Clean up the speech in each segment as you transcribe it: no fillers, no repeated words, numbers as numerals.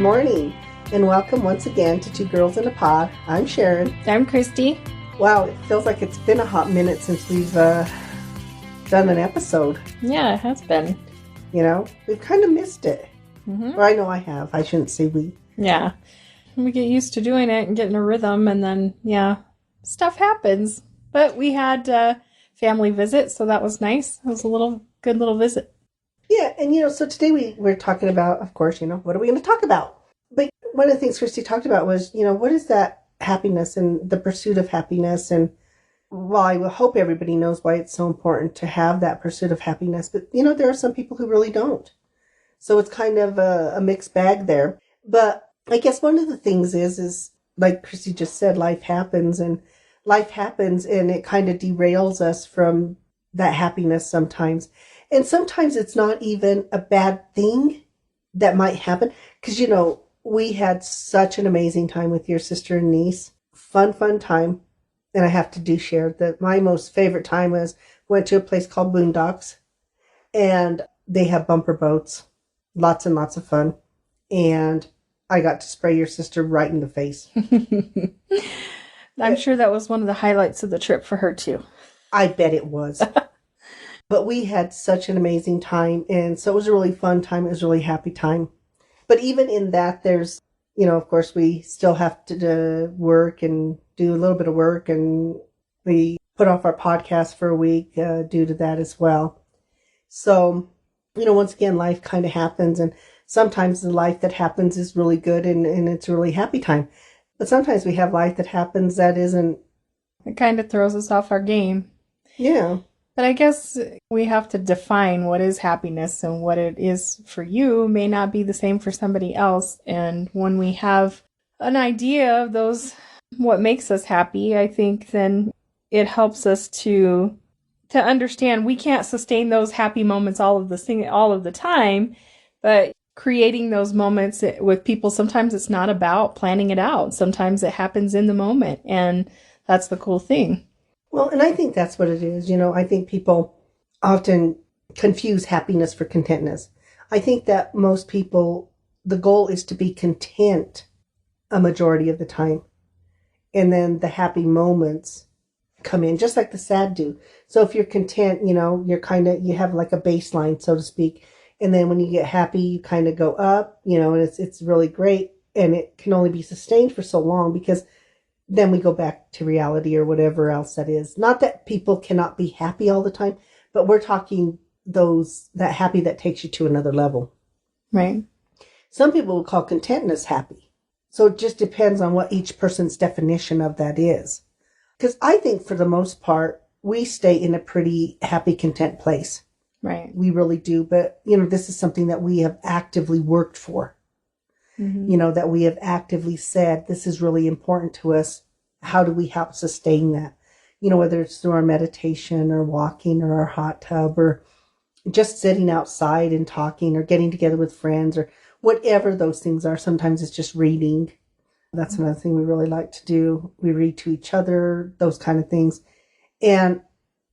morning, and welcome once again to Two Girls in a Pod. I'm Sharon. I'm Christy. Wow, it feels like it's been a hot minute since we've done an episode. Yeah, it has been. You know, we've kind of missed it. Mm-hmm. Or I know I have. I shouldn't say we. Yeah. We get used to doing it and getting a rhythm, and then, stuff happens. But we had a family visit, so that was nice. It was a good little visit. Yeah, and so today we're talking about, of course, what are we going to talk about? But one of the things Christy talked about was, what is that happiness and the pursuit of happiness? And while I hope everybody knows why it's so important to have that pursuit of happiness, but, there are some people who really don't. So it's kind of a mixed bag there. But I guess one of the things is like Christy just said, life happens and it kind of derails us from that happiness sometimes. And sometimes it's not even a bad thing that might happen. Because, we had such an amazing time with your sister and niece. Fun time. And I have to share that my most favorite time went to a place called Boondocks. And they have bumper boats. Lots and lots of fun. And I got to spray your sister right in the face. I'm sure that was one of the highlights of the trip for her, too. I bet it was. But we had such an amazing time. And so it was a really fun time. It was a really happy time. But even in that, there's, of course, we still have to work and do a little bit of work. And we put off our podcast for a week due to that as well. So, once again, life kind of happens. And sometimes the life that happens is really good and it's a really happy time. But sometimes we have life that happens that isn't. It kind of throws us off our game. Yeah. But I guess we have to define what is happiness, and what it is for you may not be the same for somebody else. And when we have an idea of what makes us happy, I think then it helps us to understand we can't sustain those happy moments all of the time, but creating those moments with people, sometimes it's not about planning it out. Sometimes it happens in the moment, and that's the cool thing. Well, and I think that's what it is. I think people often confuse happiness for contentness. I think that most people, the goal is to be content a majority of the time. And then the happy moments come in, just like the sad do. So if you're content, you have like a baseline, so to speak. And then when you get happy, you kind of go up, and it's really great. And it can only be sustained for so long, because then we go back to reality or whatever else that is. Not that people cannot be happy all the time, but we're talking that happy that takes you to another level. Right. Some people will call contentness happy. So it just depends on what each person's definition of that is. Because I think for the most part, we stay in a pretty happy, content place. Right. We really do. But, this is something that we have actively worked for. Mm-hmm. That we have actively said, this is really important to us. How do we help sustain that? Whether it's through our meditation or walking or our hot tub or just sitting outside and talking or getting together with friends or whatever those things are. Sometimes it's just reading. That's another thing we really like to do. We read to each other, those kind of things. And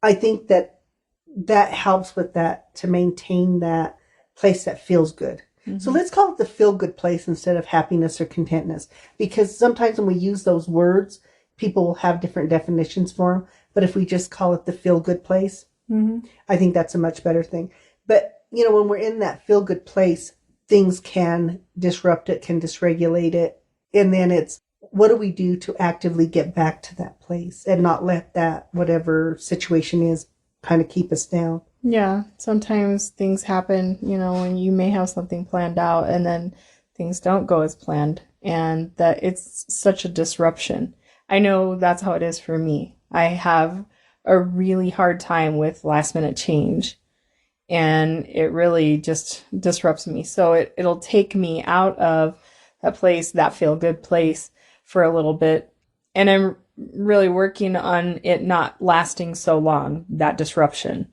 I think that helps with that, to maintain that place that feels good. Mm-hmm. So let's call it the feel-good place instead of happiness or contentness. Because sometimes when we use those words, people will have different definitions for them. But if we just call it the feel-good place, mm-hmm. I think that's a much better thing. But, when we're in that feel-good place, things can disrupt it, can dysregulate it. And then it's, what do we do to actively get back to that place and not let that, whatever situation is, kind of keep us down? Yeah, sometimes things happen, when you may have something planned out and then things don't go as planned, and that it's such a disruption. I know that's how it is for me. I have a really hard time with last minute change, and it really just disrupts me. So it'll take me out of that place, that feel good place, for a little bit. And I'm really working on it not lasting so long, that disruption.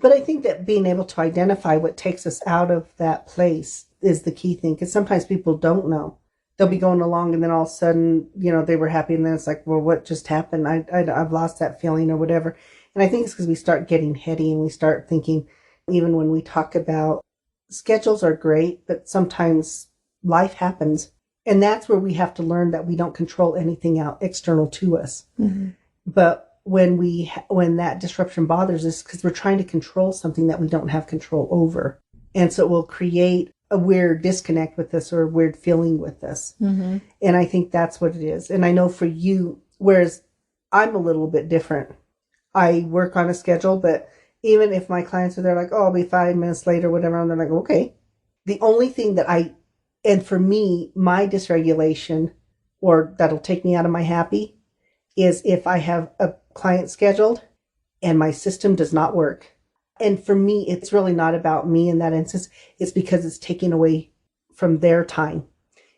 But I think that being able to identify what takes us out of that place is the key thing. Because sometimes people don't know. They'll be going along and then all of a sudden, they were happy. And then it's like, well, what just happened? I've lost that feeling or whatever. And I think it's because we start getting heady and we start thinking, even when we talk about schedules are great, but sometimes life happens. And that's where we have to learn that we don't control anything out external to us. Mm-hmm. But when that disruption bothers us, because we're trying to control something that we don't have control over. And so it will create a weird disconnect with us or a weird feeling with us. Mm-hmm. And I think that's what it is. And I know for you, whereas I'm a little bit different. I work on a schedule, but even if my clients are there like, oh, I'll be 5 minutes late or whatever, and they're like, okay. The only thing and for me, my dysregulation, or that'll take me out of my happy, is if I have a client scheduled and my system does not work. And for me, it's really not about me in that instance. It's because it's taking away from their time.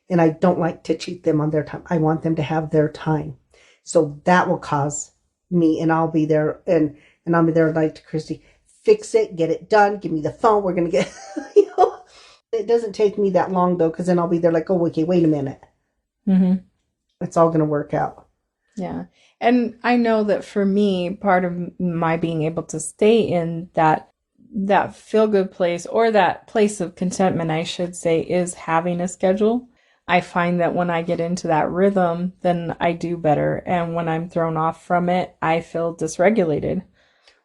And I don't like to cheat them on their time. I want them to have their time. So that will cause me, and I'll be there, and I'll be there like to Christy, fix it, get it done, give me the phone, we're going to get, It doesn't take me that long, though, because then I'll be there like, oh, okay, wait a minute. Mm-hmm. It's all going to work out. Yeah. And I know that for me, part of my being able to stay in that feel-good place, or that place of contentment, I should say, is having a schedule. I find that when I get into that rhythm, then I do better. And when I'm thrown off from it, I feel dysregulated.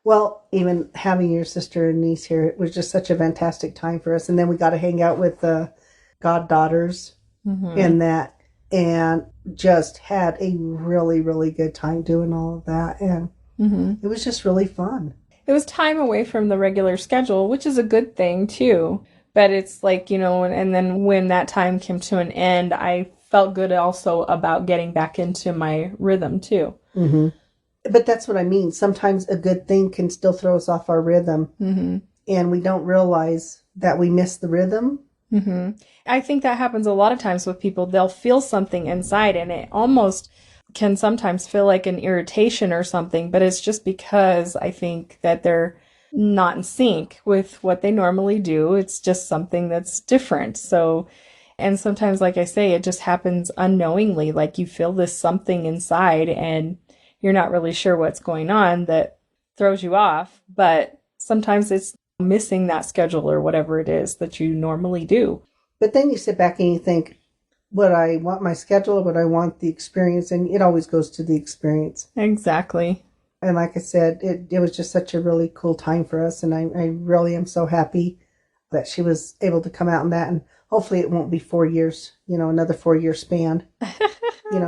Well, even having your sister and niece here, it was just such a fantastic time for us. And then we got to hang out with the goddaughters and just had a really, really good time doing all of that. And it was just really fun. It was time away from the regular schedule, which is a good thing too. But it's like, and then when that time came to an end, I felt good also about getting back into my rhythm too. Mm-hmm. But that's what I mean. Sometimes a good thing can still throw us off our rhythm. Mm-hmm. And we don't realize that we miss the rhythm. Mm-hmm. I think that happens a lot of times with people. They'll feel something inside, and it almost can sometimes feel like an irritation or something. But it's just because I think that they're not in sync with what they normally do. It's just something that's different. So, and sometimes, like I say, it just happens unknowingly. Like you feel this something inside, and you're not really sure what's going on that throws you off, but sometimes it's missing that schedule or whatever it is that you normally do. But then you sit back and you think, would I want my schedule or would I want the experience? And it always goes to the experience. Exactly. And like I said, it was just such a really cool time for us. And I really am so happy that she was able to come out in that. And hopefully it won't be 4 years, another 4-year span,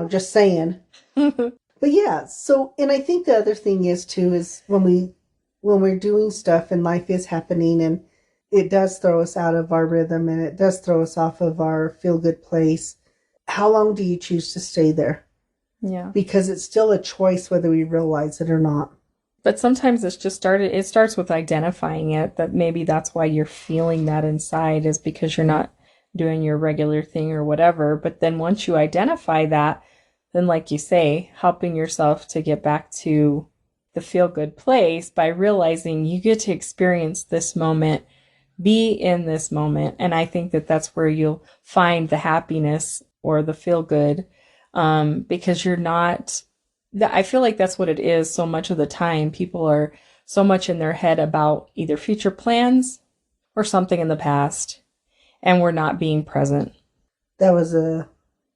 just saying. But yeah, so, and I think the other thing is too, is when we're doing stuff and life is happening and it does throw us out of our rhythm and it does throw us off of our feel-good place, how long do you choose to stay there? Yeah. Because it's still a choice whether we realize it or not. But sometimes it starts with identifying it, that maybe that's why you're feeling that inside, is because you're not doing your regular thing or whatever. But then once you identify that, then like you say, helping yourself to get back to the feel-good place by realizing you get to experience this moment, be in this moment. And I think that that's where you'll find the happiness or the feel-good, because you're not, I feel like that's what it is so much of the time. People are so much in their head about either future plans or something in the past, and we're not being present. That was a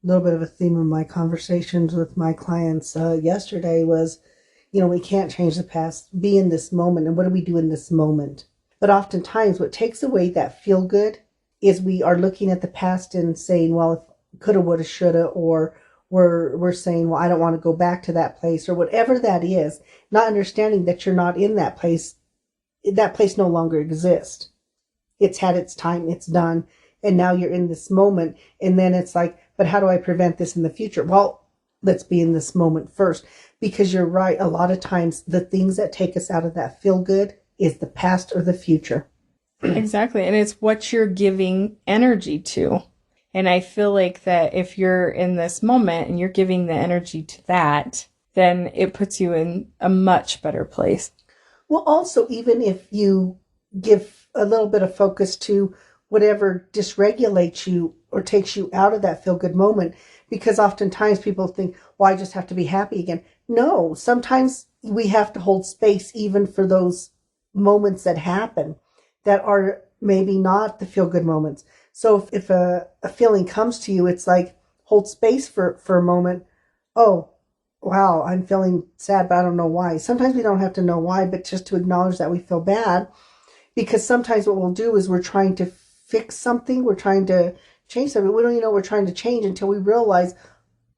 little bit of a theme of my conversations with my clients yesterday was, we can't change the past, be in this moment. And what do we do in this moment? But oftentimes what takes away that feel good is we are looking at the past and saying, well, if coulda, woulda, shoulda, or we're saying, well, I don't want to go back to that place or whatever that is, not understanding that you're not in that place. That place no longer exists. It's had its time, it's done. And now you're in this moment. And then it's like, but how do I prevent this in the future? Well, let's be in this moment first. Because you're right. A lot of times the things that take us out of that feel good is the past or the future. Exactly. And it's what you're giving energy to. And I feel like that if you're in this moment and you're giving the energy to that, then it puts you in a much better place. Well, also, even if you give a little bit of focus to whatever dysregulates you or takes you out of that feel-good moment, because oftentimes people think, well, I just have to be happy again. No, sometimes we have to hold space even for those moments that happen that are maybe not the feel-good moments. So if a feeling comes to you, it's like hold space for a moment. Oh, wow, I'm feeling sad, but I don't know why. Sometimes we don't have to know why, but just to acknowledge that we feel bad. Because sometimes what we'll do is we're trying to fix something, we're trying to change something. We don't even know we're trying to change until we realize,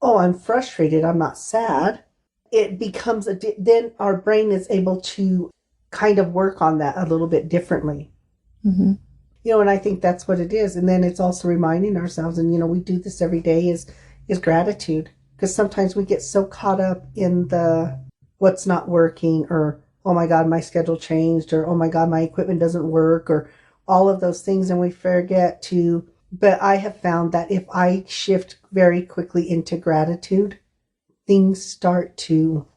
oh, I'm frustrated, I'm not sad. It becomes then our brain is able to kind of work on that a little bit differently. Mm-hmm. And I think that's what it is. And then it's also reminding ourselves, and we do this every day, is gratitude. Because sometimes we get so caught up in the what's not working, or oh my God, my schedule changed, or oh my God, my equipment doesn't work, or all of those things, and we forget to. But I have found that if I shift very quickly into gratitude, things start to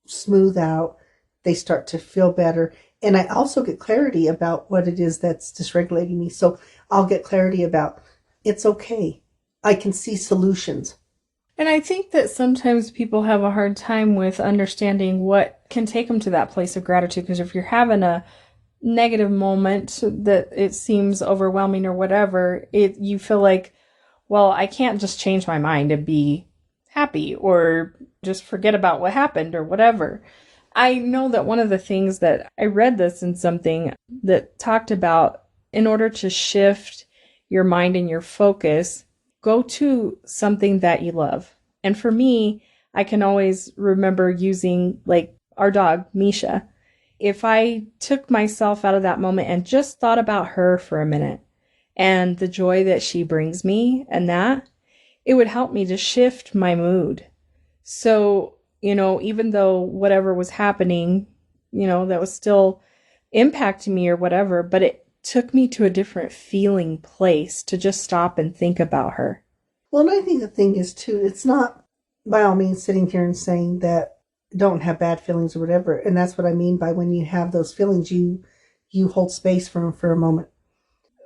smooth out. They start to feel better. And I also get clarity about what it is that's dysregulating me. So I'll get clarity about it's okay. I can see solutions. And I think that sometimes people have a hard time with understanding what can take them to that place of gratitude. Because if you're having a negative moment that it seems overwhelming or whatever, you feel like, well, I can't just change my mind and be happy or just forget about what happened or whatever. I know that one of the things that I read this in something that talked about, in order to shift your mind and your focus, go to something that you love. And for me, I can always remember using like our dog, Misha. If I took myself out of that moment and just thought about her for a minute and the joy that she brings me and that, it would help me to shift my mood. So, even though whatever was happening, that was still impacting me or whatever, but it took me to a different feeling place to just stop and think about her. Well, and I think the thing is too, it's not by all means sitting here and saying that don't have bad feelings or whatever. And that's what I mean by when you have those feelings, you hold space for them for a moment.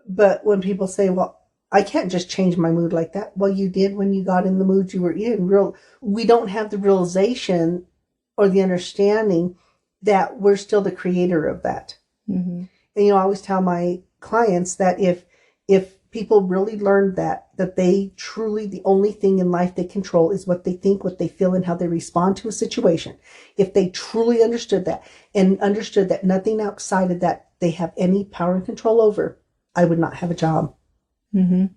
But when people say, well, I can't just change my mood like that. Well, you did when you got in the mood you were in. We don't have the realization or the understanding that we're still the creator of that. Mm-hmm. And I always tell my clients that if people really learned that they truly, the only thing in life they control is what they think, what they feel, and how they respond to a situation. If they truly understood that and understood that nothing outside of that they have any power and control over, I would not have a job. Mm-hmm.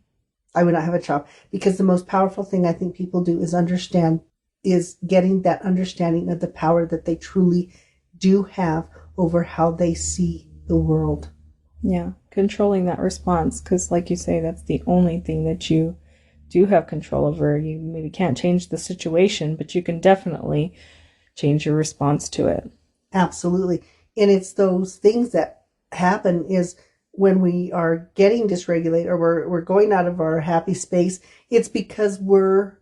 I would not have a job, because the most powerful thing I think people do is getting that understanding of the power that they truly do have over how they see the world. Yeah, controlling that response, because like you say, that's the only thing that you do have control over. You maybe can't change the situation, but you can definitely change your response to it. Absolutely. And it's those things that happen is when we are getting dysregulated, or we're going out of our happy space, it's because we're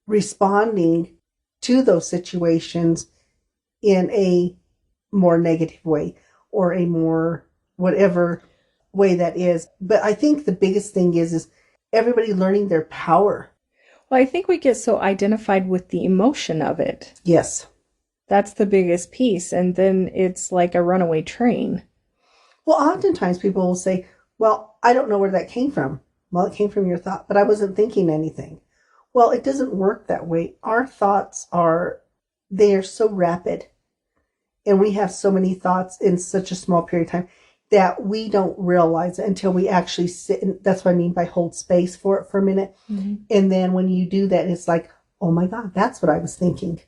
responding to those situations in a more negative way, or a more whatever way that is. But I think the biggest thing is everybody learning their power. Well, I think we get so identified with the emotion of it. Yes. That's the biggest piece. And then it's like a runaway train. Well, oftentimes people will say, well, I don't know where that came from. Well, it came from your thought, but I wasn't thinking anything. Well, it doesn't work that way. Our thoughts they are so rapid, and we have so many thoughts in such a small period of time that we don't realize it until we actually sit. And that's what I mean by hold space for it for a minute. Mm-hmm. And then when you do that, it's like, oh my God, that's what I was thinking.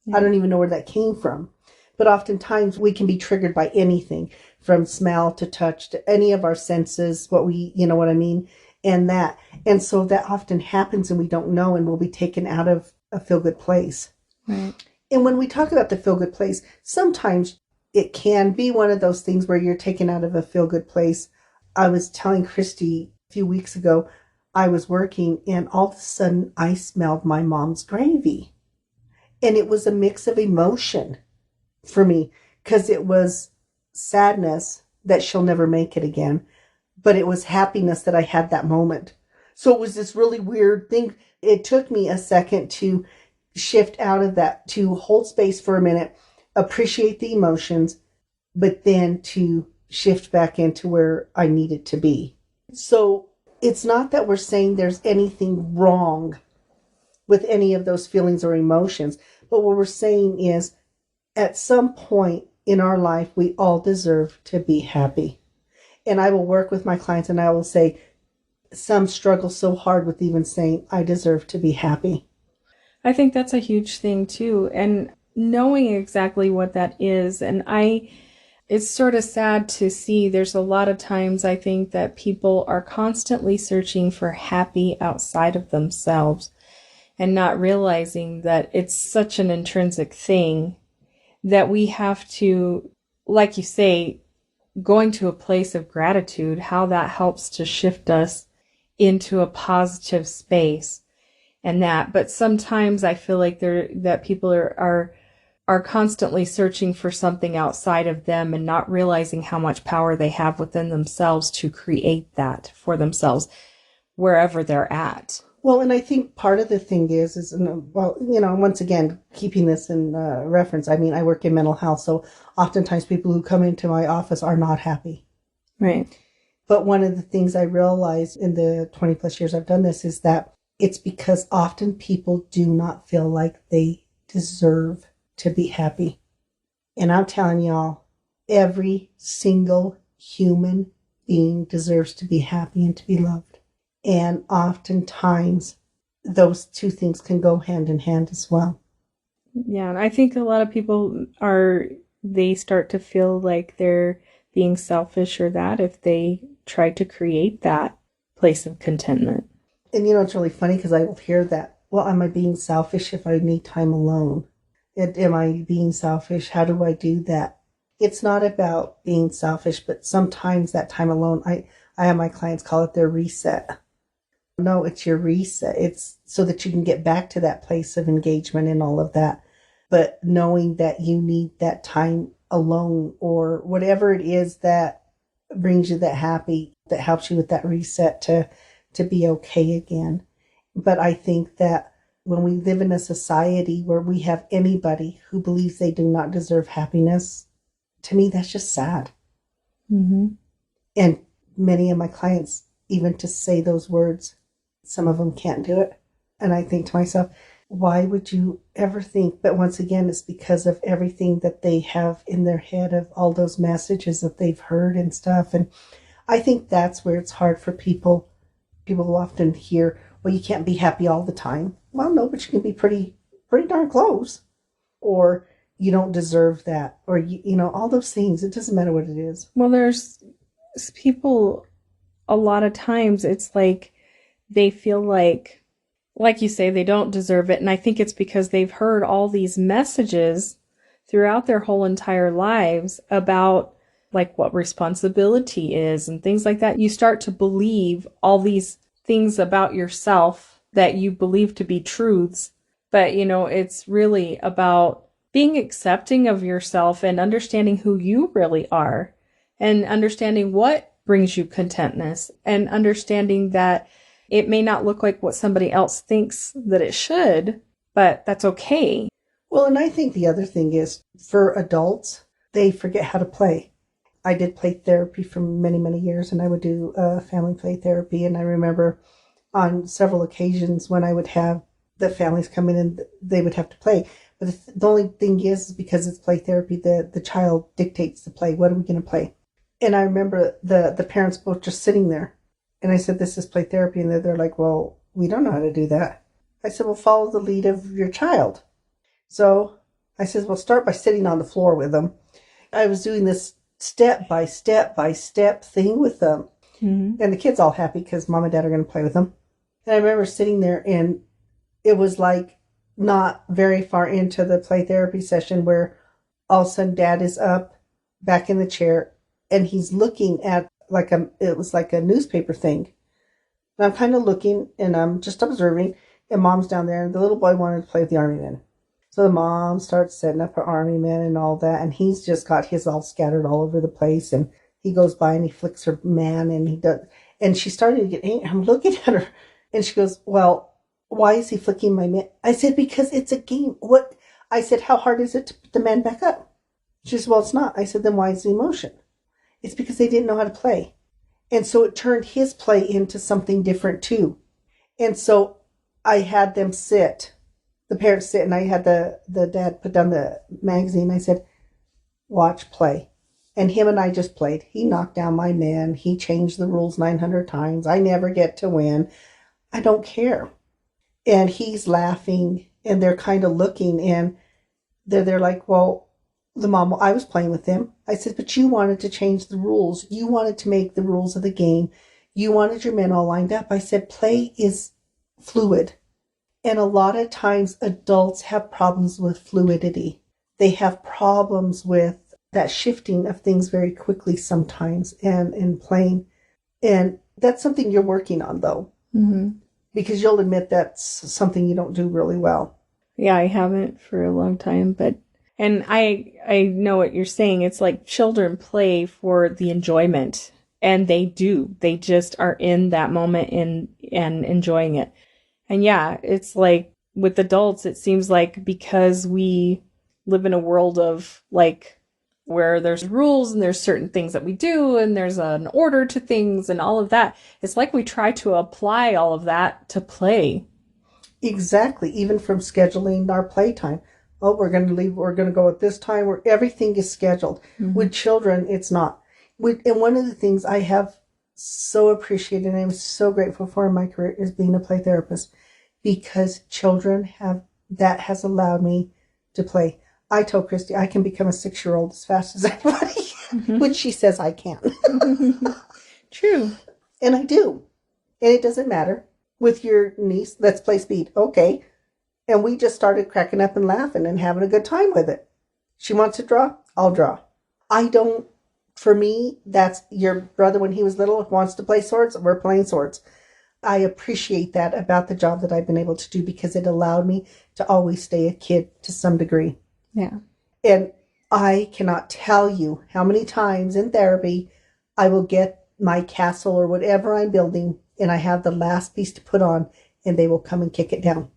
Yeah. I don't even know where that came from. But oftentimes we can be triggered by anything, from smell to touch to any of our senses, you know what I mean? And so that often happens and we don't know, and we'll be taken out of a feel-good place. Right. And when we talk about the feel-good place, sometimes it can be one of those things where you're taken out of a feel-good place. I was telling Christy a few weeks ago, I was working and all of a sudden I smelled my mom's gravy. And it was a mix of emotion for me, because it was sadness that she'll never make it again, but it was happiness that I had that moment. So it was this really weird thing. It took me a second to shift out of that, to hold space for a minute, appreciate the emotions, but then to shift back into where I needed to be. So it's not that we're saying there's anything wrong with any of those feelings or emotions, but what we're saying is at some point in our life, we all deserve to be happy. And I will work with my clients and I will say, some struggle so hard with even saying, I deserve to be happy. I think that's a huge thing too. And knowing exactly what that is. And it's sort of sad to see there's a lot of times I think that people are constantly searching for happy outside of themselves and not realizing that it's such an intrinsic thing that we have to, like you say, going to a place of gratitude, how that helps to shift us into a positive space and that. But sometimes I feel like that people are constantly searching for something outside of them and not realizing how much power they have within themselves to create that for themselves wherever they're at. Well, and I think part of the thing is, well, once again, keeping this in reference, I mean, I work in mental health, so oftentimes people who come into my office are not happy. Right. But one of the things I realized in the 20 plus years I've done this is that it's because often people do not feel like they deserve to be happy. And I'm telling y'all, every single human being deserves to be happy and to be loved. And oftentimes those two things can go hand in hand as well. Yeah, and I think a lot of people they start to feel like they're being selfish or that if they try to create that place of contentment. And it's really funny because I will hear that, well, am I being selfish if I need time alone? Am I being selfish? How do I do that? It's not about being selfish, but sometimes that time alone, I have my clients call it their reset. No, it's your reset. It's so that you can get back to that place of engagement and all of that. But knowing that you need that time alone or whatever it is that brings you that happy, that helps you with that reset to be okay again. But I think that when we live in a society where we have anybody who believes they do not deserve happiness, to me, that's just sad. Mm-hmm. And many of my clients, even to say those words, some of them can't do it. And I think to myself, why would you ever think? But once again, it's because of everything that they have in their head of all those messages that they've heard and stuff. And I think that's where it's hard for people. People will often hear, well, you can't be happy all the time. Well, no, but you can be pretty darn close. Or you don't deserve that. Or, all those things. It doesn't matter what it is. Well, there's people, a lot of times it's like they feel like you say, they don't deserve it. And I think it's because they've heard all these messages throughout their whole entire lives about like what responsibility is and things like that. You start to believe all these things about yourself that you believe to be truths. But, it's really about being accepting of yourself and understanding who you really are and understanding what brings you contentness and understanding that it may not look like what somebody else thinks that it should, but that's okay. Well, and I think the other thing is for adults, they forget how to play. I did play therapy for many, many years, and I would do family play therapy. And I remember on several occasions when I would have the families come in and they would have to play. But the only thing is because it's play therapy, the child dictates the play. What are we going to play? And I remember the parents both just sitting there. And I said, this is play therapy. And they're like, well, we don't know how to do that. I said, well, follow the lead of your child. So I said, well, start by sitting on the floor with them. I was doing this step by step thing with them. Mm-hmm. And the kids all happy because mom and dad are going to play with them. And I remember sitting there and it was like not very far into the play therapy session where all of a sudden dad is up back in the chair and he's looking at it was like a newspaper thing. And I'm kind of looking and I'm just observing and mom's down there and the little boy wanted to play with the army men. So the mom starts setting up her army men and all that. And he's just got his all scattered all over the place. And he goes by and he flicks her man and he does. And she started to get angry. I'm looking at her and she goes, well, why is he flicking my man? I said, because it's a game. What? I said, how hard is it to put the man back up? She said, well, it's not. I said, then why is the emotion? It's because they didn't know how to play. And so it turned his play into something different too. And so I had them sit, the parents sit, and I had the dad put down the magazine. I said, watch, play. And him and I just played. He knocked down my men. He changed the rules 900 times. I never get to win. I don't care. And he's laughing, and they're kind of looking, and they're like, well, the mom, I was playing with them. I said, but you wanted to change the rules. You wanted to make the rules of the game. You wanted your men all lined up. I said, play is fluid. And a lot of times adults have problems with fluidity. They have problems with that shifting of things very quickly sometimes and playing. And that's something you're working on, though. Mm-hmm. Because you'll admit that's something you don't do really well. Yeah, I haven't for a long time, and I know what you're saying. It's like children play for the enjoyment, and they do. They just are in that moment and enjoying it. And yeah, it's like with adults, it seems like because we live in a world of like where there's rules and there's certain things that we do and there's an order to things and all of that, it's like we try to apply all of that to play. Exactly. Even from scheduling our playtime. Oh, we're going to leave. We're going to go at this time where everything is scheduled. Mm-hmm. With children, it's not. And one of the things I have so appreciated and I'm so grateful for in my career is being a play therapist, because children that has allowed me to play. I told Christy I can become a 6-year-old as fast as anybody, mm-hmm. which she says I can. True. And I do. And it doesn't matter. With your niece, let's play speed. Okay. And we just started cracking up and laughing and having a good time with it. She wants to draw, I'll draw. For me, that's your brother when he was little wants to play swords, we're playing swords. I appreciate that about the job that I've been able to do, because it allowed me to always stay a kid to some degree. Yeah. And I cannot tell you how many times in therapy I will get my castle or whatever I'm building, and I have the last piece to put on, and they will come and kick it down.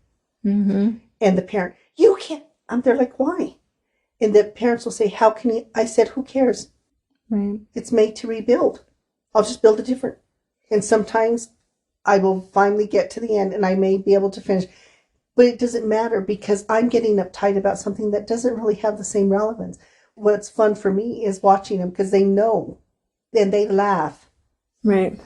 Mm-hmm. And the parent, you can't. They're like, why? And the parents will say, how can you? I said, who cares? Right. It's made to rebuild. I'll just build it different. And sometimes I will finally get to the end and I may be able to finish. But it doesn't matter, because I'm getting uptight about something that doesn't really have the same relevance. What's fun for me is watching them, because they know and they laugh. Right.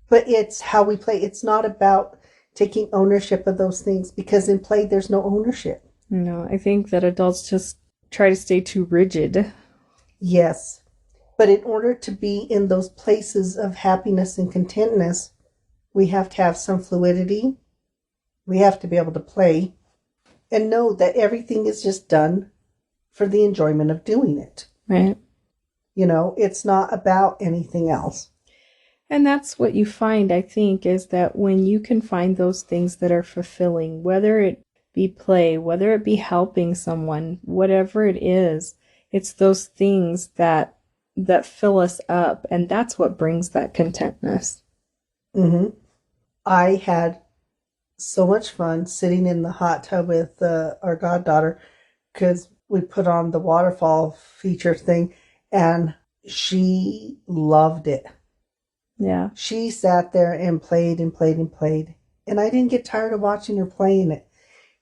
But it's how we play. It's not about taking ownership of those things, because in play, there's no ownership. No, I think that adults just try to stay too rigid. Yes. But in order to be in those places of happiness and contentness, we have to have some fluidity. We have to be able to play and know that everything is just done for the enjoyment of doing it. Right. It's not about anything else. And that's what you find, I think, is that when you can find those things that are fulfilling, whether it be play, whether it be helping someone, whatever it is, it's those things that fill us up. And that's what brings that contentness. Mm-hmm. I had so much fun sitting in the hot tub with our goddaughter, because we put on the waterfall feature thing, and she loved it. Yeah. She sat there and played and played and played. And I didn't get tired of watching her playing it.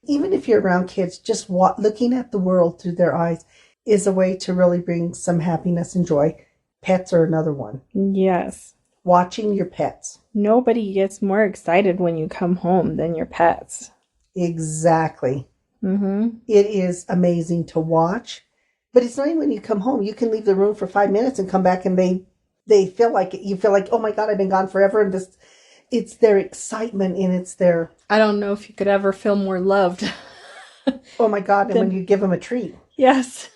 Even if you're around kids, just looking at the world through their eyes is a way to really bring some happiness and joy. Pets are another one. Yes. Watching your pets. Nobody gets more excited when you come home than your pets. Exactly. Mm-hmm. It is amazing to watch. But it's not even when you come home. You can leave the room for 5 minutes and come back, and they feel like it. You feel like, oh my God, I've been gone forever. And it's their excitement, and it's their... I don't know if you could ever feel more loved. Oh my God. And when you give them a treat. Yes.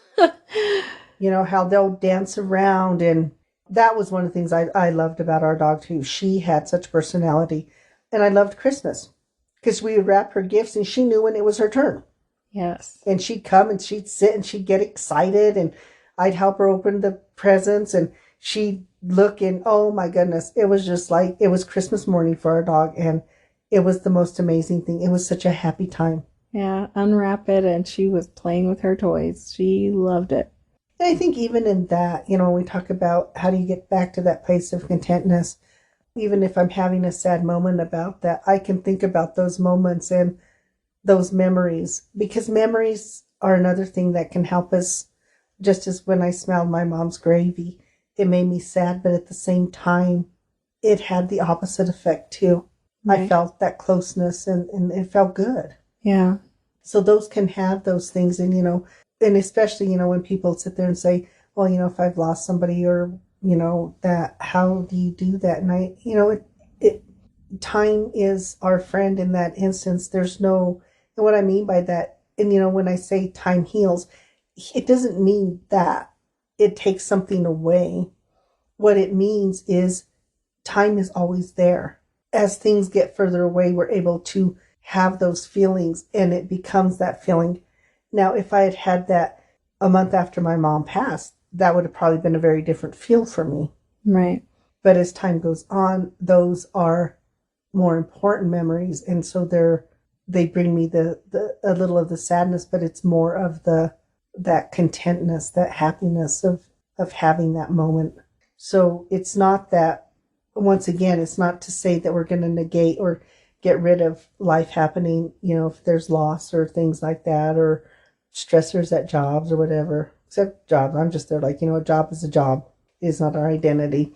How they'll dance around. And that was one of the things I loved about our dog too. She had such personality. And I loved Christmas, because we would wrap her gifts and she knew when it was her turn. Yes. And she'd come and she'd sit and she'd get excited, and I'd help her open the presents, and she'd look, and oh my goodness, it was just like, it was Christmas morning for our dog, and it was the most amazing thing. It was such a happy time. Yeah, unwrap it, and she was playing with her toys. She loved it. And I think even in that, when we talk about how do you get back to that place of contentness, even if I'm having a sad moment about that, I can think about those moments and those memories, because memories are another thing that can help us. Just as when I smelled my mom's gravy, it made me sad, but at the same time, it had the opposite effect too. Right. I felt that closeness and it felt good. Yeah. So those can have those things. And, and especially, when people sit there and say, well, if I've lost somebody or, that, how do you do that? And time is our friend in that instance. There's no, and what I mean by that, and, when I say time heals, it doesn't mean that it takes something away. What it means is time is always there. As things get further away, we're able to have those feelings and it becomes that feeling. Now, if I had had that a month after my mom passed, that would have probably been a very different feel for me. Right. But as time goes on, those are more important memories. And so they bring me a little of the sadness, but it's more of that contentness, that happiness of having that moment. So it's not that, once again, it's not to say that we're going to negate or get rid of life happening, if there's loss or things like that, or stressors at jobs or whatever, except jobs. I'm just there like, a job is a job. It's not our identity.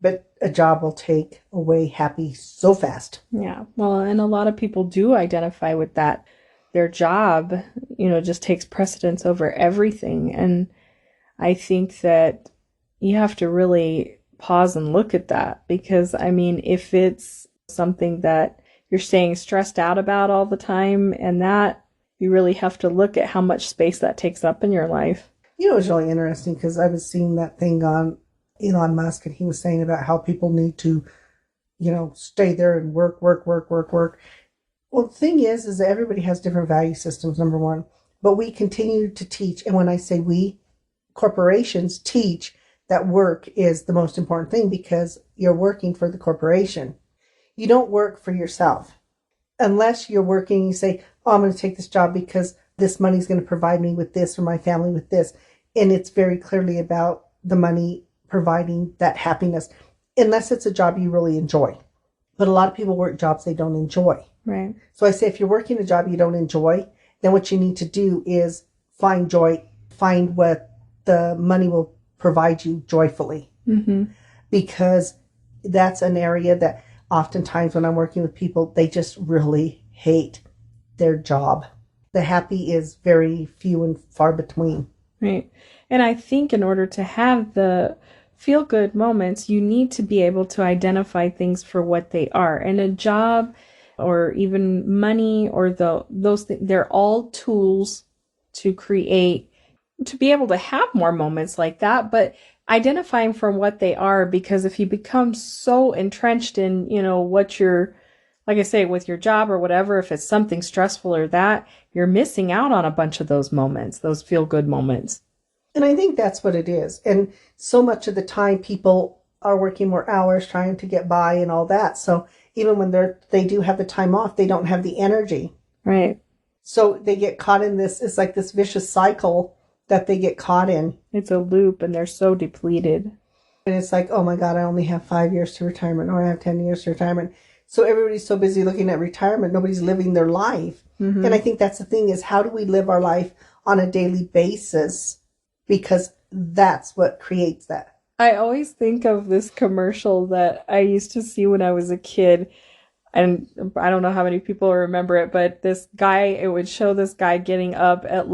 But a job will take away happy so fast. Yeah. Well, and a lot of people do identify with that. Their job, just takes precedence over everything. And I think that you have to really pause and look at that, because, if it's something that you're staying stressed out about all the time, and that you really have to look at how much space that takes up in your life. It was really interesting because I was seeing that thing on Elon Musk, and he was saying about how people need to, stay there and work. Well, the thing is that everybody has different value systems, number one, but we continue to teach. And when I say we, corporations teach that work is the most important thing because you're working for the corporation. You don't work for yourself unless you're working. You say, oh, I'm going to take this job because this money is going to provide me with this or my family with this. And it's very clearly about the money providing that happiness, unless it's a job you really enjoy. But a lot of people work jobs they don't enjoy. Right. So I say, if you're working a job you don't enjoy, then what you need to do is find joy, find what the money will provide you joyfully. Mm-hmm. Because that's an area that oftentimes when I'm working with people, they just really hate their job. The happy is very few and far between. Right. And I think in order to have the feel-good moments, you need to be able to identify things for what they are. And a job or even money or those things, they're all tools to create, to be able to have more moments like that, but identifying for what they are, because if you become so entrenched in, what you're, like I say, with your job or whatever, if it's something stressful or that, you're missing out on a bunch of those moments, those feel-good moments. And I think that's what it is. And so much of the time people are working more hours trying to get by and all that. So even when they do have the time off, they don't have the energy. Right. So they get caught in this, it's like this vicious cycle that they get caught in. It's a loop and they're so depleted. And it's like, oh my God, I only have 5 years to retirement, or I have 10 years to retirement. So everybody's so busy looking at retirement, nobody's living their life. Mm-hmm. And I think that's the thing, is how do we live our life on a daily basis? Because that's what creates that. I always think of this commercial that I used to see when I was a kid. And I don't know how many people remember it, but it would show this guy getting up at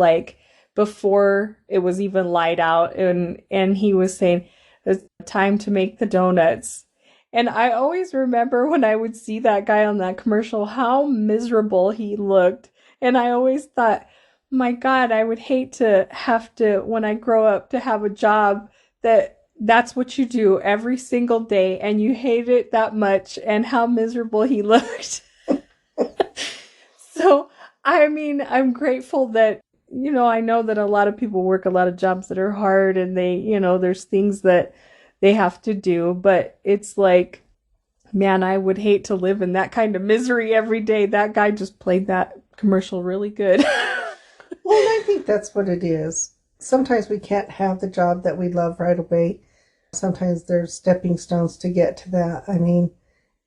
before it was even light out. And he was saying, it's time to make the donuts. And I always remember when I would see that guy on that commercial, how miserable he looked. And I always thought, my God, I would hate to have to, when I grow up, to have a job that's what you do every single day and you hate it that much, and how miserable he looked. So, I'm grateful that, I know that a lot of people work a lot of jobs that are hard and they, there's things that they have to do, but it's like, man, I would hate to live in that kind of misery every day. That guy just played that commercial really good. Well, I think that's what it is. Sometimes we can't have the job that we love right away. Sometimes there's stepping stones to get to that. I mean,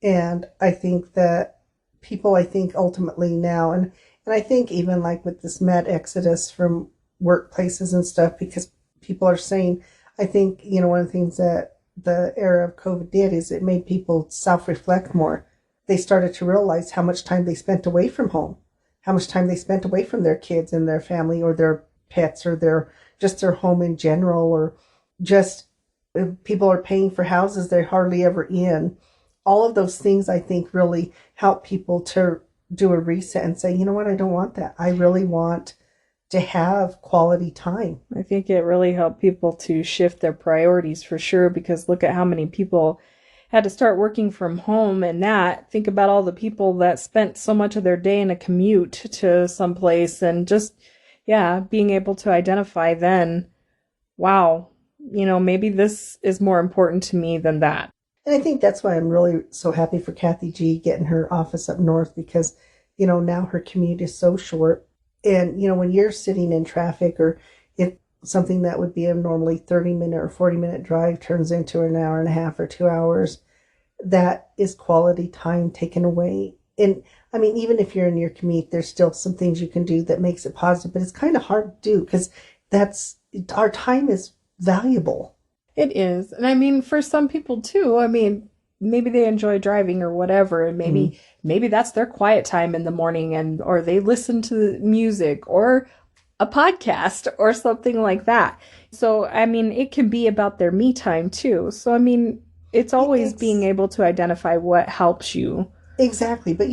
and I think that people, I think ultimately now, and I think even like with this mad exodus from workplaces and stuff, because people are saying, I think, one of the things that the era of COVID did is it made people self-reflect more. They started to realize how much time they spent away from home, how much time they spent away from their kids and their family or their pets or their home in general, or just people are paying for houses they're hardly ever in. All of those things I think really help people to do a reset and say, you know what, I don't want that. I really want to have quality time. I think it really helped people to shift their priorities for sure, because look at how many people had to start working from home, and think about all the people that spent so much of their day in a commute to someplace, and just, yeah, being able to identify then, wow, maybe this is more important to me than that. And I think that's why I'm really so happy for Kathy G getting her office up north, because, now her commute is so short. And, when you're sitting in traffic, or if something that would be a normally 30-minute or 40-minute drive turns into an hour and a half or 2 hours, that is quality time taken away. And I mean, even if you're in your commute, there's still some things you can do that makes it positive, but it's kind of hard to do because our time is valuable. It is. And I mean, for some people too, I mean, maybe they enjoy driving or whatever, and maybe that's their quiet time in the morning, or they listen to music or a podcast or something like that. So, I mean, it can be about their me time too. So, I mean, it's always being able to identify what helps you. Exactly. But,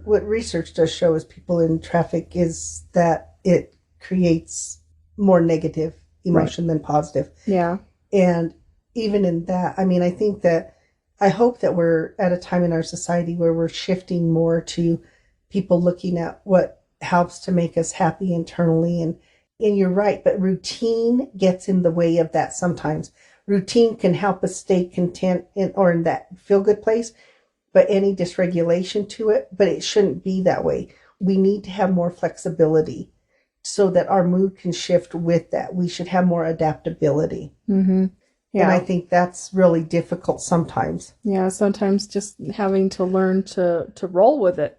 what research does show is people in traffic is that it creates more negative emotion than positive. Yeah. And even in that, I mean, I hope that we're at a time in our society where we're shifting more to people looking at what helps to make us happy internally. And you're right, but routine gets in the way of that sometimes. Routine can help us stay content or in that feel good place, but any dysregulation to it, but it shouldn't be that way. We need to have more flexibility so that our mood can shift with that. We should have more adaptability. Mm-hmm. Yeah. And I think that's really difficult sometimes. Yeah, sometimes just having to learn to roll with it,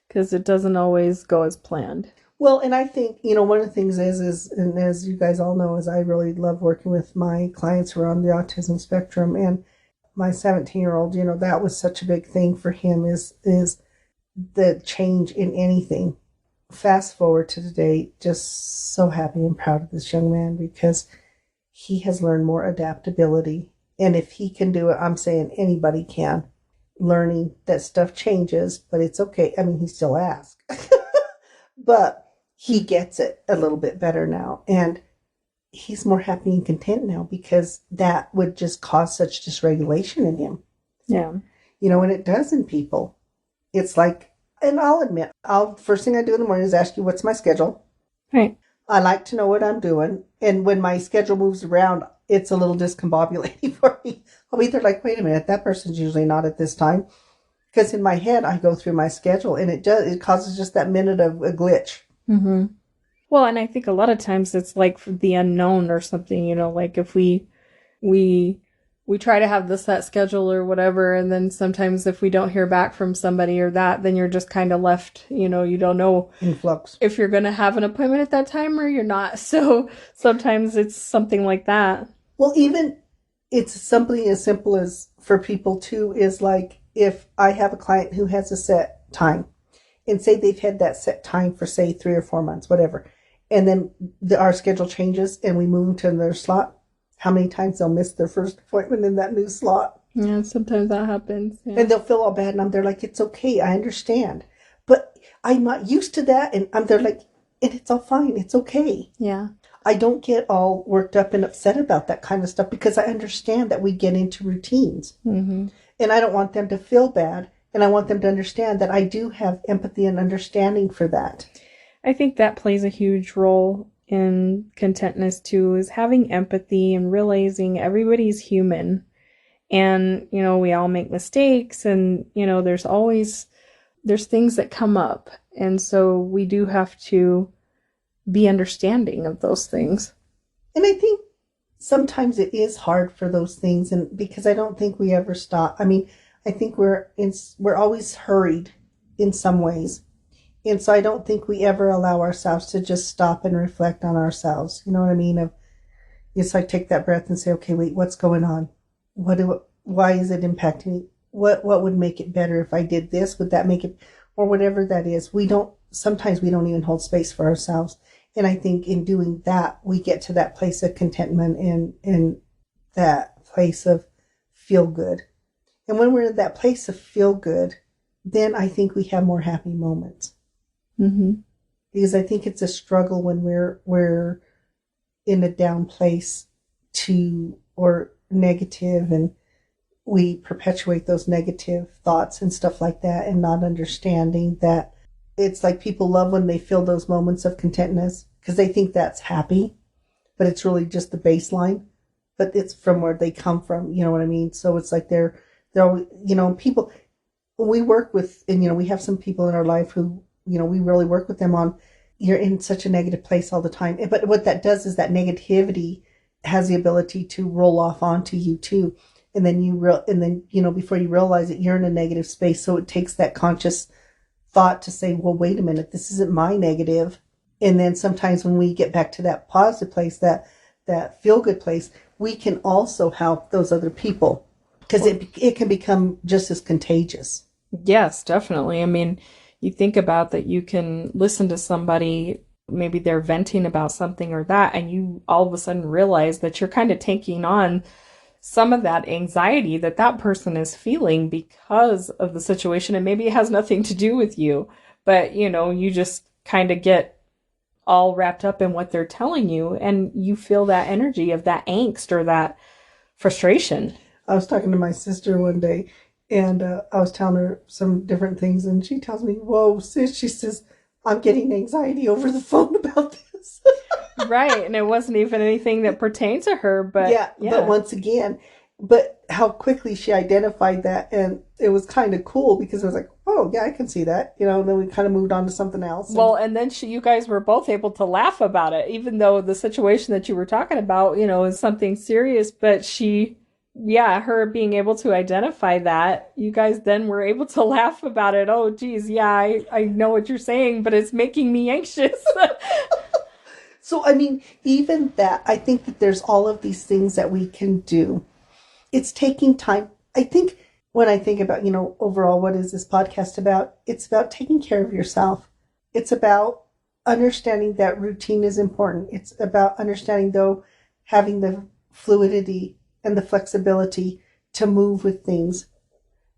because it doesn't always go as planned. Well, and I think, one of the things is, and as you guys all know, is I really love working with my clients who are on the autism spectrum. And my 17-year-old, that was such a big thing for him is the change in anything. Fast forward to today, just so happy and proud of this young man, because he has learned more adaptability. And if he can do it, I'm saying anybody can. Learning that stuff changes, but it's okay. I mean, he still asks. But he gets it a little bit better now. And he's more happy and content now, because that would just cause such dysregulation in him. Yeah. And it does in people. It's like, and I'll admit, first thing I do in the morning is ask you, what's my schedule? Right. I like to know what I'm doing. And when my schedule moves around, it's a little discombobulating for me. I'll be there like, wait a minute, that person's usually not at this time. Because in my head, I go through my schedule, and it causes just that minute of a glitch. Mm-hmm. Well, and I think a lot of times it's like the unknown or something, like if we try to have the set schedule or whatever, and then sometimes if we don't hear back from somebody or that, then you're just kind of left, you don't know in flux if you're going to have an appointment at that time or you're not. So sometimes it's something like that. Well, even it's something as simple as, for people too, is like, if I have a client who has a set time, and say they've had that set time for, say, 3 or 4 months, whatever, and then our schedule changes and we move them to another slot, how many times they'll miss their first appointment in that new slot? Yeah, sometimes that happens. Yeah. And they'll feel all bad, and they're like, it's okay, I understand. But I'm not used to that, and they're like, and it's all fine, it's okay. Yeah. I don't get all worked up and upset about that kind of stuff, because I understand that we get into routines. Mm-hmm. And I don't want them to feel bad. And I want them to understand that I do have empathy and understanding for that. I think that plays a huge role in contentness too, is having empathy and realizing everybody's human. And, we all make mistakes, and, there's things that come up. And so we do have to be understanding of those things. And I think sometimes it is hard for those things, and because I don't think we ever stop. I mean, I think we're always hurried in some ways. And so I don't think we ever allow ourselves to just stop and reflect on ourselves. You know what I mean? It's like take that breath and say, okay, wait, what's going on? Why is it impacting me? What would make it better if I did this? Would that make it, or whatever that is? Sometimes we don't even hold space for ourselves. And I think in doing that, we get to that place of contentment and that place of feel good. And when we're in that place of feel good, then I think we have more happy moments. Mm-hmm. Because I think it's a struggle when we're in a down place or negative, and we perpetuate those negative thoughts and stuff like that, and not understanding that it's like people love when they feel those moments of contentness because they think that's happy, but it's really just the baseline, but it's from where they come from. You know what I mean? So it's like they're always, people, when we work with, and, we have some people in our life who, we really work with them on, you're in such a negative place all the time. But what that does is that negativity has the ability to roll off onto you too. And then before you realize it, you're in a negative space. So it takes that conscious thought to say, well, wait a minute, this isn't my negative. And then sometimes when we get back to that positive place, that feel good place, we can also help those other people because it can become just as contagious. Yes, definitely. I mean, you think about that, you can listen to somebody, maybe they're venting about something or that, and you all of a sudden realize that you're kind of taking on some of that anxiety that person is feeling because of the situation. And maybe it has nothing to do with you, but you just kind of get all wrapped up in what they're telling you, and you feel that energy of that angst or that frustration. I was talking to my sister one day, and I was telling her some different things, and she tells me, whoa, sis, she says, I'm getting anxiety over the phone about this. Right. And it wasn't even anything that pertained to her, but yeah. But once again, how quickly she identified that, and it was kind of cool because it was like, oh yeah, I can see that, and then we kind of moved on to something else. Well, and then you guys were both able to laugh about it, even though the situation that you were talking about, is something serious, but her being able to identify that, you guys then were able to laugh about it. Oh, geez, yeah, I know what you're saying, but it's making me anxious. So, I mean, even that, I think that there's all of these things that we can do. It's taking time. I think when I think about, overall, what is this podcast about? It's about taking care of yourself. It's about understanding that routine is important. It's about understanding, though, having the fluidity and the flexibility to move with things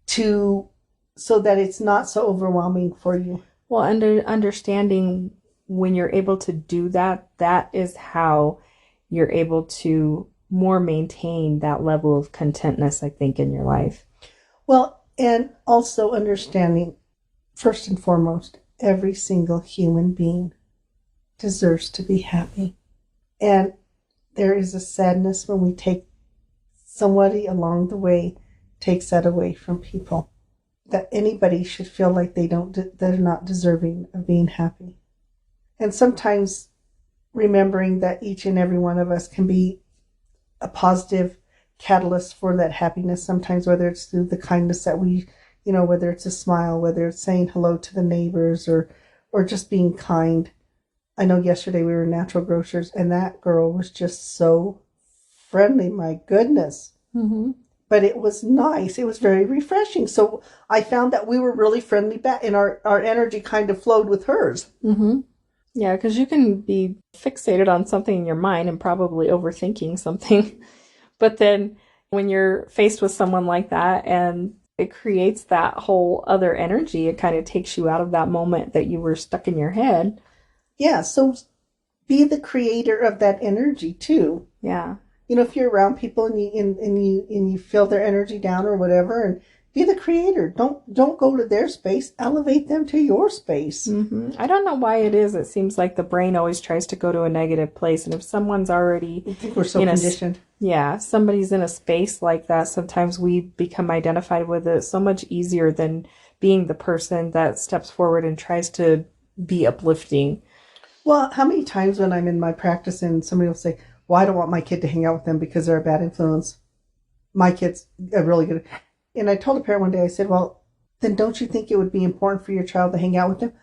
so that it's not so overwhelming for you. Well, understanding when you're able to do that, that is how you're able to more maintain that level of contentness, I think, in your life. Well, and also understanding, first and foremost, every single human being deserves to be happy. And there is a sadness when we take somebody along the way takes that away from people. That anybody should feel like they're not deserving of being happy. And sometimes remembering that each and every one of us can be a positive catalyst for that happiness. Sometimes whether it's through the kindness that we, whether it's a smile, whether it's saying hello to the neighbors or just being kind. I know yesterday we were Natural Grocers and that girl was just so friendly. My goodness. Mm-hmm. But it was nice. It was very refreshing. So I found that we were really friendly back, and our energy kind of flowed with hers. Mm-hmm. Yeah, because you can be fixated on something in your mind and probably overthinking something. But then when you're faced with someone like that and it creates that whole other energy, it kind of takes you out of that moment that you were stuck in your head. Yeah, so be the creator of that energy too. Yeah. If you're around people and you feel their energy down or whatever, and be the creator. Don't go to their space. Elevate them to your space. Mm-hmm. I don't know why it is. It seems like the brain always tries to go to a negative place. And if someone's already... I think we're so conditioned. Somebody's in a space like that, sometimes we become identified with it so much easier than being the person that steps forward and tries to be uplifting. Well, how many times when I'm in my practice and somebody will say, well, I don't want my kid to hang out with them because they're a bad influence. My kid's a really good. And I told a parent one day, I said, well, then don't you think it would be important for your child to hang out with them?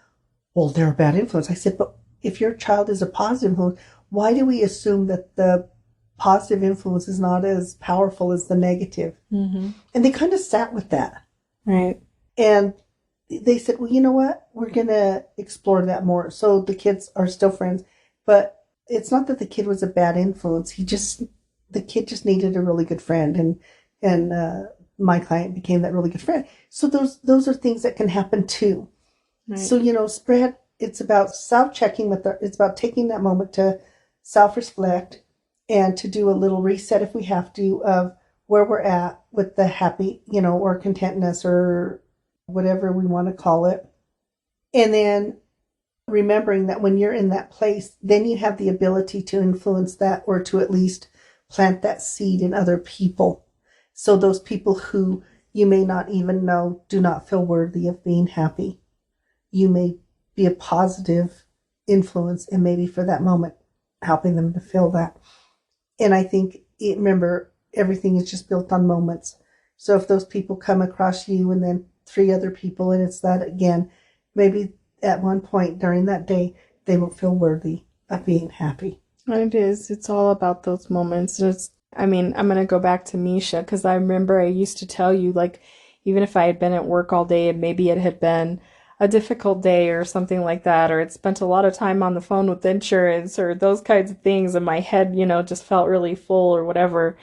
Well, they're a bad influence. I said, but if your child is a positive influence, why do we assume that the positive influence is not as powerful as the negative? Mm-hmm. And they kind of sat with that. Right. And they said, well, you know what? We're going to explore that more. So the kids are still friends, but it's not that the kid was a bad influence. The kid just needed a really good friend. And my client became that really good friend. So those are things that can happen too. Right. So, spread, it's about self-checking it's about taking that moment to self-reflect and to do a little reset if we have to of where we're at with the happy, or contentness or whatever we want to call it. And then remembering that when you're in that place, then you have the ability to influence that or to at least plant that seed in other people. So those people who you may not even know do not feel worthy of being happy. You may be a positive influence and maybe for that moment helping them to feel that. And I think, remember, everything is just built on moments. So if those people come across you and then 3 other people, and it's that again, maybe at one point during that day, they will feel worthy of being happy. It is. It's all about those moments. I'm going to go back to Misha because I remember I used to tell you, like, even if I had been at work all day and maybe it had been a difficult day or something like that, or had spent a lot of time on the phone with insurance or those kinds of things, and my head, just felt really full or whatever.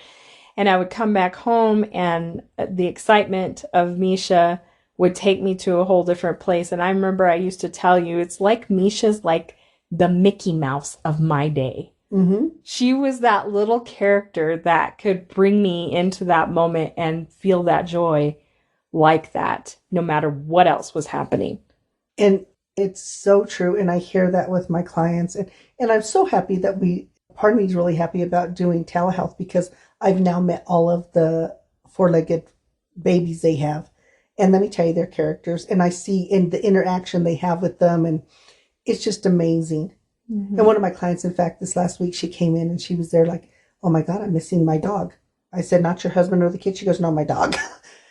And I would come back home and the excitement of Misha would take me to a whole different place. And I remember I used to tell you, it's like Misha's like the Mickey Mouse of my day. Mm-hmm. She was that little character that could bring me into that moment and feel that joy like that, no matter what else was happening. And it's so true. And I hear that with my clients. And I'm so happy that part of me is really happy about doing telehealth because I've now met all of the 4-legged babies they have. And let me tell you their characters. And I see in the interaction they have with them. And it's just amazing. Mm-hmm. And one of my clients, in fact, this last week, she came in and she was there like, oh my God, I'm missing my dog. I said, not your husband or the kid? She goes, no, my dog.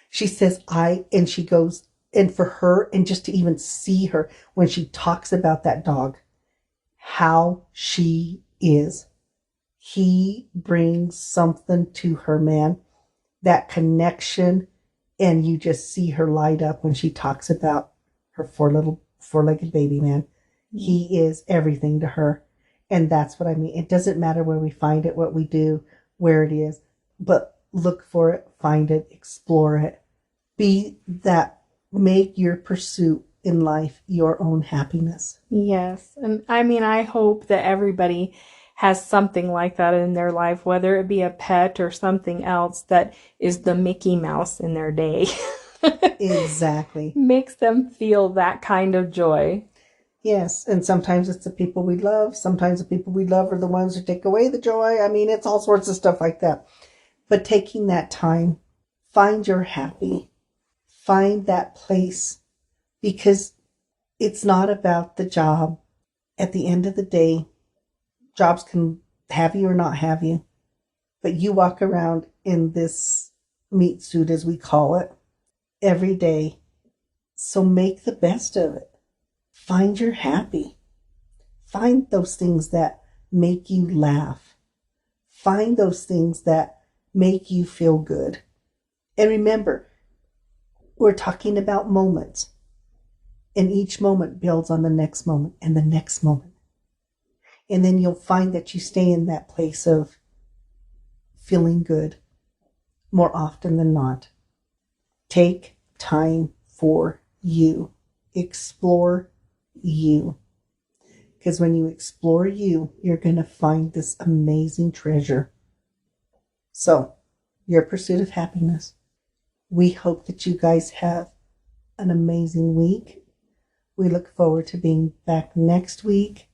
She says, and she goes, and for her, and just to even see her when she talks about that dog, how she is. He brings something to her, man. That connection, and you just see her light up when she talks about her 4-legged baby, man. He is everything to her. And that's what I mean. It doesn't matter where we find it, what we do, where it is, but look for it, find it, explore it. Make your pursuit in life your own happiness. Yes. And I hope that everybody has something like that in their life, whether it be a pet or something else that is the Mickey Mouse in their day. Exactly. Makes them feel that kind of joy. Yes, and sometimes it's the people we love. Sometimes the people we love are the ones who take away the joy. It's all sorts of stuff like that. But taking that time, find your happy. Find that place. Because it's not about the job. At the end of the day, jobs can have you or not have you. But you walk around in this meat suit, as we call it, every day. So make the best of it. Find your happy. Find those things that make you laugh. Find those things that make you feel good. And remember, we're talking about moments. And each moment builds on the next moment and the next moment. And then you'll find that you stay in that place of feeling good more often than not. Take time for you. Explore you. Because when you explore you, you're going to find this amazing treasure. So, your pursuit of happiness. We hope that you guys have an amazing week. We look forward to being back next week.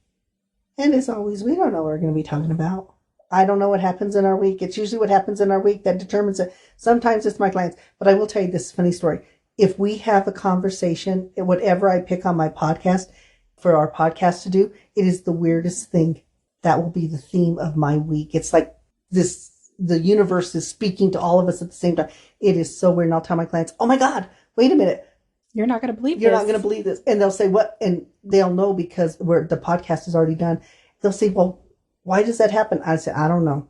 And as always, we don't know what we're going to be talking about. I don't know what happens in our week. It's usually what happens in our week that determines it. Sometimes it's my clients. But I will tell you this funny story. If we have a conversation, whatever I pick on my podcast for our podcast to do, it is the weirdest thing. that will be the theme of my week. It's like the universe is speaking to all of us at the same time. It is so weird. And I'll tell my clients, oh my God, wait a minute. You're not going to believe You're this. not going to believe this. And they'll say, what? And they'll know because the podcast is already done. They'll say, well, why does that happen? I say, I don't know.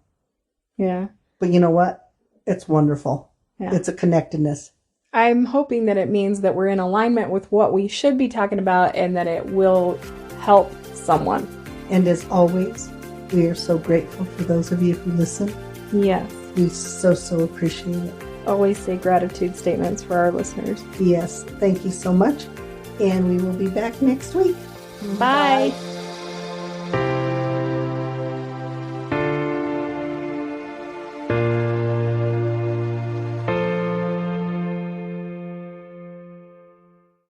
Yeah. But you know what? It's wonderful. Yeah. It's a connectedness. I'm hoping that it means that we're in alignment with what we should be talking about and that it will help someone. And as always, we are so grateful for those of you who listen. Yes. We so appreciate it. Always say gratitude statements for our listeners. Yes. Thank you so much. And we will be back next week. Bye. Bye.